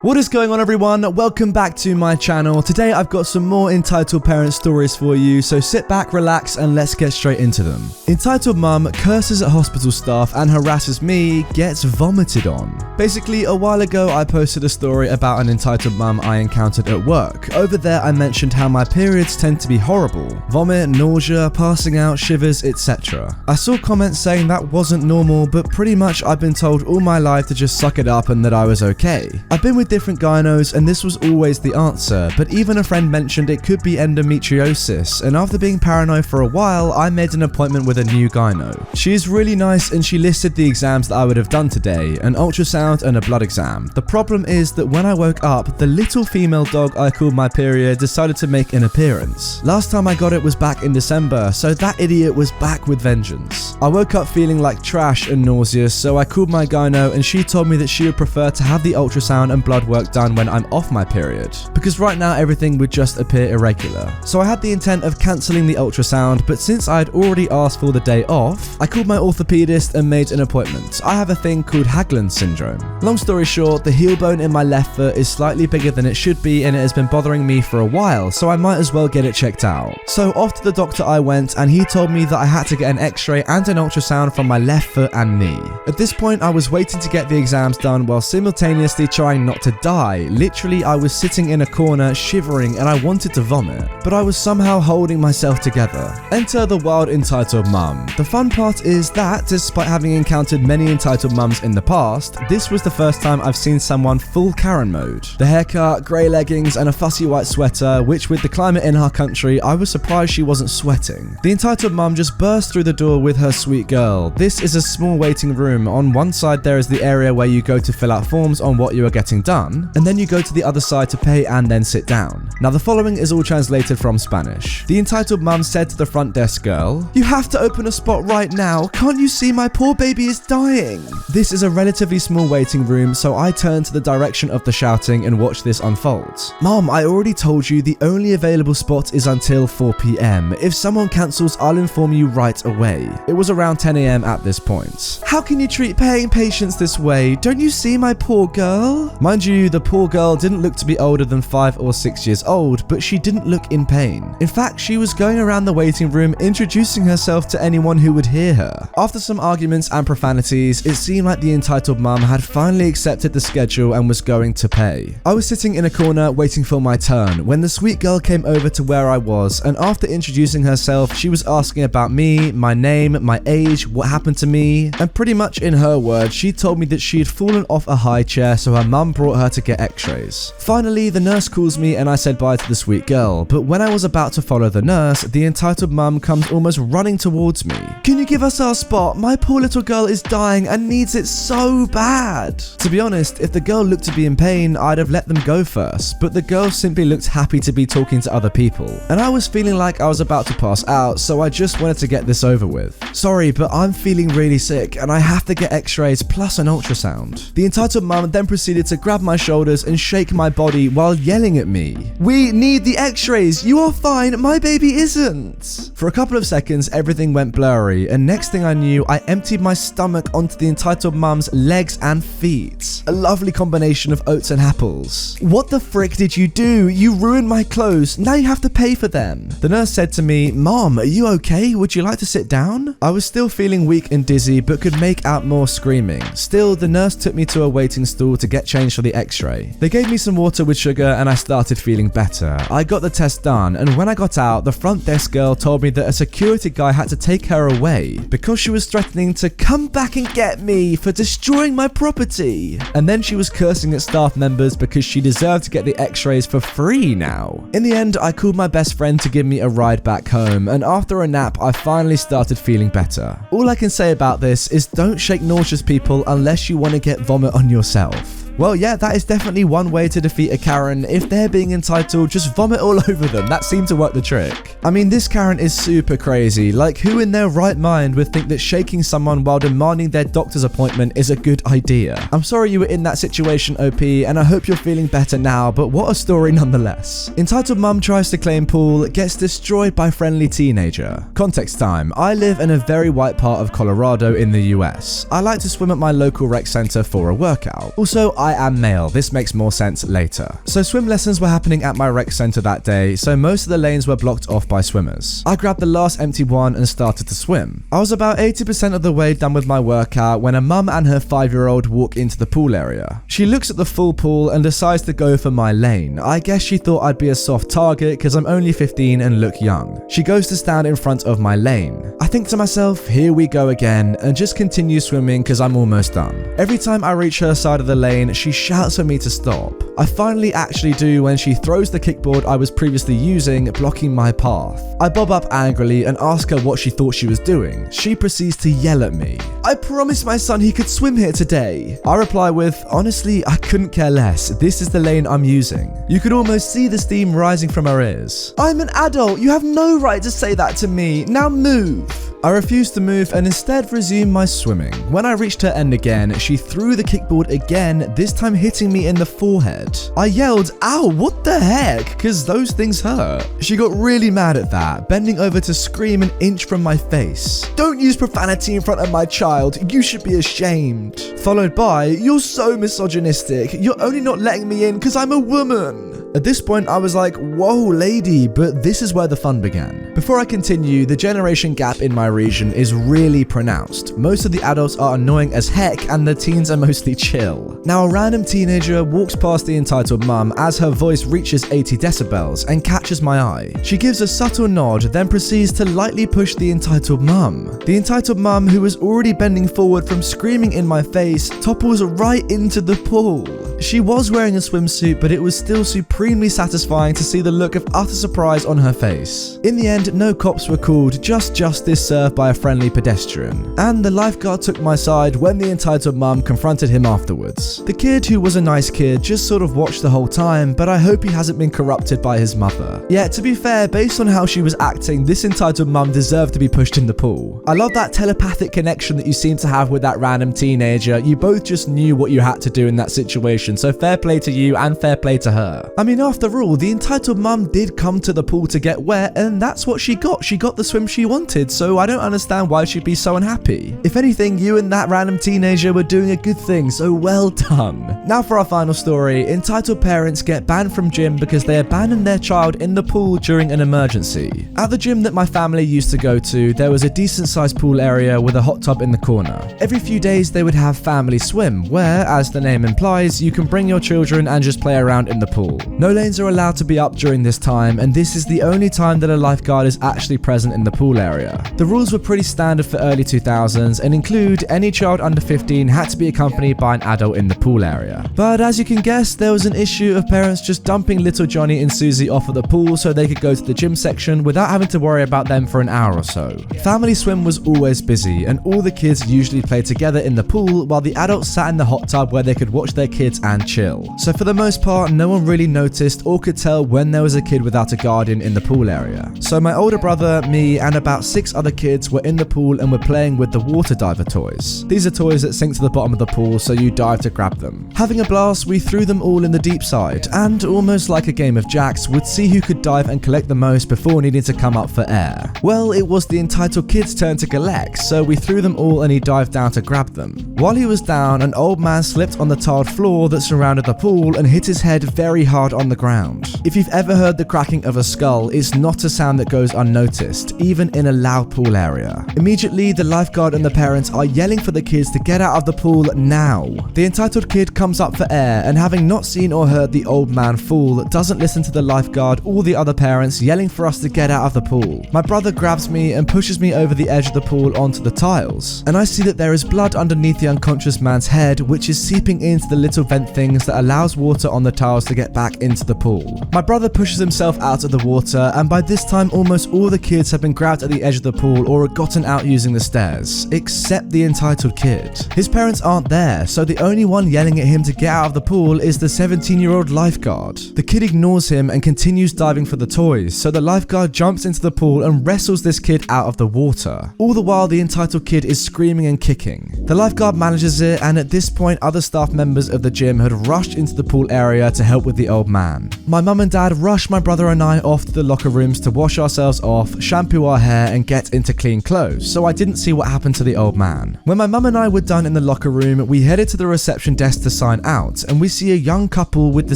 What is going on, everyone? Welcome back to my channel. Today I've got some more Entitled Parent stories for you, so sit back, relax, and let's get straight into them. Entitled Mum curses at hospital staff and harasses me, gets vomited on. Basically, a while ago I posted a story about an entitled mum I encountered at work. Over there I mentioned how my periods tend to be horrible. Vomit, nausea, passing out, shivers, etc. I saw comments saying that wasn't normal, but pretty much I've been told all my life to just suck it up and that I was okay. I've been with different gynos and this was always the answer, but even a friend mentioned it could be endometriosis, and after being paranoid for a while I made an appointment with a new gyno. She is really nice and she listed the exams that I would have done today, an ultrasound and a blood exam. The problem is that when I woke up, the little female dog I called my period decided to make an appearance. Last time I got it was back in December, so that idiot was back with vengeance. I woke up feeling like trash and nauseous, so I called my gyno and she told me that she would prefer to have the ultrasound and blood work done when I'm off my period, because right now everything would just appear irregular. So I had the intent of cancelling the ultrasound, but since I had already asked for the day off, I called my orthopedist and made an appointment. I have a thing called Haglund syndrome. Long story short, the heel bone in my left foot is slightly bigger than it should be and it has been bothering me for a while, so I might as well get it checked out. So off to the doctor I went and he told me that I had to get an x-ray and an ultrasound from my left foot and knee. At this point I was waiting to get the exams done while simultaneously trying not to die. Literally, I was sitting in a corner shivering and I wanted to vomit, but I was somehow holding myself together. Enter the wild entitled mum. The fun part is that, despite having encountered many entitled mums in the past, this was the first time I've seen someone full Karen mode. The haircut, grey leggings and a fussy white sweater, which with the climate in our country, I was surprised she wasn't sweating. The entitled mum just burst through the door with her sweet girl. This is a small waiting room. On one side there is the area where you go to fill out forms on what you are getting done, and then you go to the other side to pay and then sit down. Now the following is all translated from Spanish. The entitled mum said to the front desk girl, "You have to open a spot right now. Can't you see my poor baby is dying?" This is a relatively small waiting room, so I turned to the direction of the shouting and watched this unfold. "Mom, I already told you the only available spot is until 4 PM. If someone cancels, I'll inform you right away." It was around 10 AM at this point. "How can you treat paying patients this way? Don't you see my poor girl?" Mind you, the poor girl didn't look to be older than 5 or 6 years old, but she didn't look in pain. In fact, she was going around the waiting room introducing herself to anyone who would hear her. After some arguments and profanities, it seemed like the entitled mum had finally accepted the schedule and was going to pay. I was sitting in a corner waiting for my turn when the sweet girl came over to where I was, and after introducing herself, she was asking about me, my name, my age, what happened to me, and pretty much in her words, she told me that she had fallen off a high chair, so her mum brought her to get x-rays. Finally, the nurse calls me and I said bye to the sweet girl, but when I was about to follow the nurse, the entitled mum comes almost running towards me. "Can you give us our spot? My poor little girl is dying and needs it so bad." To be honest, if the girl looked to be in pain, I'd have let them go first, but the girl simply looked happy to be talking to other people, and I was feeling like I was about to pass out, so I just wanted to get this over with. "Sorry, but I'm feeling really sick and I have to get x-rays plus an ultrasound." The entitled mum then proceeded to grab my shoulders and shake my body while yelling at me. "We need the x-rays. You are fine. My baby isn't." For a couple of seconds, everything went blurry, and next thing I knew, I emptied my stomach onto the entitled mum's legs and feet. A lovely combination of oats and apples. "What the frick did you do? You ruined my clothes. Now you have to pay for them." The nurse said to me, "Mom, are you okay? Would you like to sit down?" I was still feeling weak and dizzy, but could make out more screaming. Still, the nurse took me to a waiting stool to get changed for the x-ray. They gave me some water with sugar and I started feeling better. I got the test done, and when I got out, the front desk girl told me that a security guy had to take her away because she was threatening to come back and get me for destroying my property. And then she was cursing at staff members because she deserved to get the x-rays for free now. In the end, I called my best friend to give me a ride back home, and after a nap, I finally started feeling better. All I can say about this is don't shake nauseous people unless you want to get vomit on yourself. Well, yeah, that is definitely one way to defeat a Karen. If they're being entitled, just vomit all over them. That seemed to work the trick. I mean, this Karen is super crazy. Like, who in their right mind would think that shaking someone while demanding their doctor's appointment is a good idea? I'm sorry you were in that situation, OP, and I hope you're feeling better now, but what a story nonetheless. Entitled mum tries to claim pool, gets destroyed by friendly teenager. Context time. I live in a very white part of Colorado in the US. I like to swim at my local rec center for a workout. Also, I am male. This makes more sense later. So swim lessons were happening at my rec center that day, so most of the lanes were blocked off by swimmers. I grabbed the last empty one and started to swim. I was about 80% of the way done with my workout when a mum and her 5-year-old walk into the pool area. She looks at the full pool and decides to go for my lane. I guess she thought I'd be a soft target because I'm only 15 and look young. She goes to stand in front of my lane. I think to myself, here we go again, and just continue swimming because I'm almost done. Every time I reach her side of the lane, she shouts for me to stop. I finally actually do when she throws the kickboard I was previously using, blocking my path. I bob up angrily and ask her what she thought she was doing. She proceeds to yell at me. I promised my son he could swim here today. I reply with, honestly, I couldn't care less. This is the lane I'm using. You could almost see the steam rising from her ears. I'm an adult. You have no right to say that to me. Now move. I refused to move and instead resumed my swimming. When I reached her end again, she threw the kickboard again, this time hitting me in the forehead. I yelled, ow, what the heck? Because those things hurt. She got really mad at that, bending over to scream an inch from my face. Don't use profanity in front of my child. You should be ashamed. Followed by, you're so misogynistic. You're only not letting me in because I'm a woman. At this point, I was like, whoa, lady, but this is where the fun began. Before I continue, the generation gap in my region is really pronounced. Most of the adults are annoying as heck and the teens are mostly chill. Now, a random teenager walks past the entitled mum as her voice reaches 80 decibels and catches my eye. She gives a subtle nod, then proceeds to lightly push the entitled mum. The entitled mum, who was already bending forward from screaming in my face, topples right into the pool. She was wearing a swimsuit, but it was still supremely satisfying to see the look of utter surprise on her face. In the end, no cops were called, just justice served by a friendly pedestrian. And the lifeguard took my side when the entitled mum confronted him afterwards. The kid, who was a nice kid, just sort of watched the whole time, but I hope he hasn't been corrupted by his mother. Yeah, to be fair, based on how she was acting, this entitled mum deserved to be pushed in the pool. I love that telepathic connection that you seem to have with that random teenager. You both just knew what you had to do in that situation. So fair play to you and fair play to her. I mean, after all, the entitled mum did come to the pool to get wet, and that's what she got. She got the swim she wanted, so I don't understand why she'd be so unhappy. If anything, you and that random teenager were doing a good thing, so well done. Now for our final story. Entitled parents get banned from gym because they abandoned their child in the pool during an emergency. At the gym that my family used to go to, there was a decent sized pool area with a hot tub in the corner. Every few days they would have family swim, where, as the name implies, you can bring your children and just play around in the pool. No lanes are allowed to be up during this time, and this is the only time that a lifeguard is actually present in the pool area. The rules were pretty standard for early 2000s and include any child under 15 had to be accompanied by an adult in the pool area. But as you can guess, there was an issue of parents just dumping little Johnny and Susie off at the pool so they could go to the gym section without having to worry about them for an hour or so. Family swim was always busy, and all the kids usually played together in the pool while the adults sat in the hot tub where they could watch their kids and chill. So for the most part, no one really noticed or could tell when there was a kid without a guardian in the pool area. So my older brother, me, and about 6 other kids were in the pool and were playing with the water diver toys. These are toys that sink to the bottom of the pool, so you dive to grab them. Having a blast, we threw them all in the deep side, and almost like a game of jacks, would see who could dive and collect the most before needing to come up for air. Well, it was the entitled kid's turn to collect, so we threw them all and he dived down to grab them. While he was down, an old man slipped on the tiled floor that surrounded the pool and hit his head very hard on the ground. If you've ever heard the cracking of a skull, it's not a sound that goes unnoticed, even in a loud pool area. Immediately, the lifeguard and the parents are yelling for the kids to get out of the pool now. The entitled kid comes up for air and, having not seen or heard the old man fall, doesn't listen to the lifeguard or the other parents yelling for us to get out of the pool. My brother grabs me and pushes me over the edge of the pool onto the tiles, and I see that there is blood underneath the unconscious man's head, which is seeping into the little vent things that allows water on the tiles to get back into the pool. My brother pushes himself out of the water, and by this time almost all the kids have been grabbed at the edge of the pool or gotten out using the stairs, except the entitled kid. His parents aren't there, so the only one yelling at him to get out of the pool is the 17-year-old lifeguard. The kid ignores him and continues diving for the toys, so the lifeguard jumps into the pool and wrestles this kid out of the water. All the while, the entitled kid is screaming and kicking. The lifeguard manages it, and at this point other staff members of the gym had rushed into the pool area to help with the old man. My mum and dad rushed my brother and I off to the locker rooms to wash ourselves off, shampoo our hair, and get into clean clothes, so I didn't see what happened to the old man. When my mum and I were done in the locker room, we headed to the reception desk to sign out, and we see a young couple with the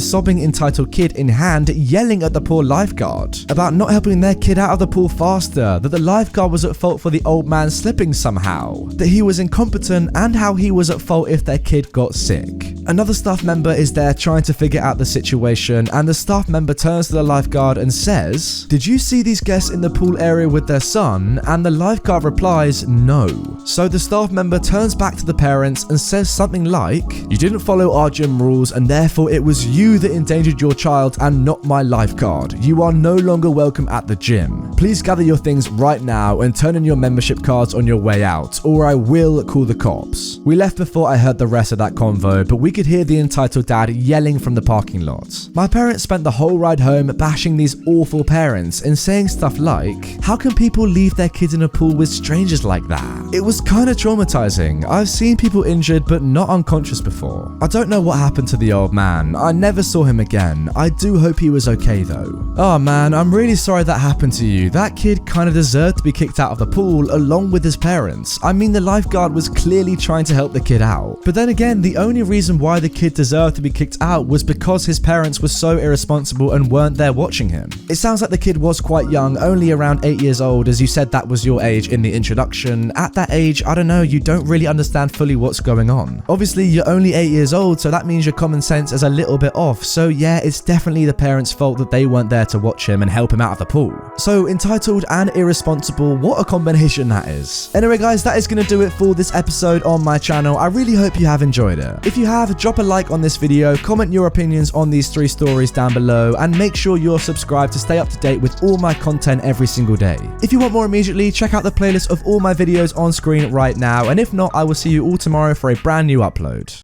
sobbing entitled kid in hand yelling at the poor lifeguard about not helping their kid out of the pool faster, that the lifeguard was at fault for the old man slipping somehow, that he was incompetent, and how he was at fault if their kid got sick. Another staff member is there trying to figure out the situation, and the staff member turns to the lifeguard and says, "Did you see these guests in the pool area with their son?" And the lifeguard replies, "No." So the staff member turns back to the parents and says something like, "You didn't follow our gym rules, and therefore it was you that endangered your child and not my lifeguard. You are no longer welcome at the gym. Please gather your things right now and turn in your membership cards on your way out, or I will call the cops." We left before I heard the rest of that convo, but we could hear the entitled dad yelling from the parking lot. My parents spent the whole ride home bashing these awful parents and saying stuff like, "How can people leave their kids in a pool with strangers like that?" It was kind of traumatizing. I've seen people injured but not unconscious before. I don't know what happened to the old man. I never saw him again. I do hope he was okay though. Oh man, I'm really sorry that happened to you. That kid kind of deserved to be kicked out of the pool along with his parents. I mean, the lifeguard was clearly trying to help the kid out. But then again, the only reason why the kid deserved to be kicked out was because his parents were so irresponsible and weren't there watching him. It sounds like the kid was quite young, only around 8 years old, as you said that was your age in the introduction. At that age, I don't know, you don't really understand fully what's going on. Obviously, you're only 8 years old, so that means your common sense is a little bit off. So yeah, it's definitely the parents' fault that they weren't there to watch him and help him out of the pool. So entitled and irresponsible, what a combination that is. Anyway guys, that is going to do it for this episode on my channel. I really hope you have enjoyed it. If you have, drop a like on this video, comment your opinions on these 3 stories down below, and make sure you're subscribed to stay up to date with all my content every single day. If you want more immediately, check out the playlist of all my videos on screen right now, and if not, I will see you all tomorrow for a brand new upload.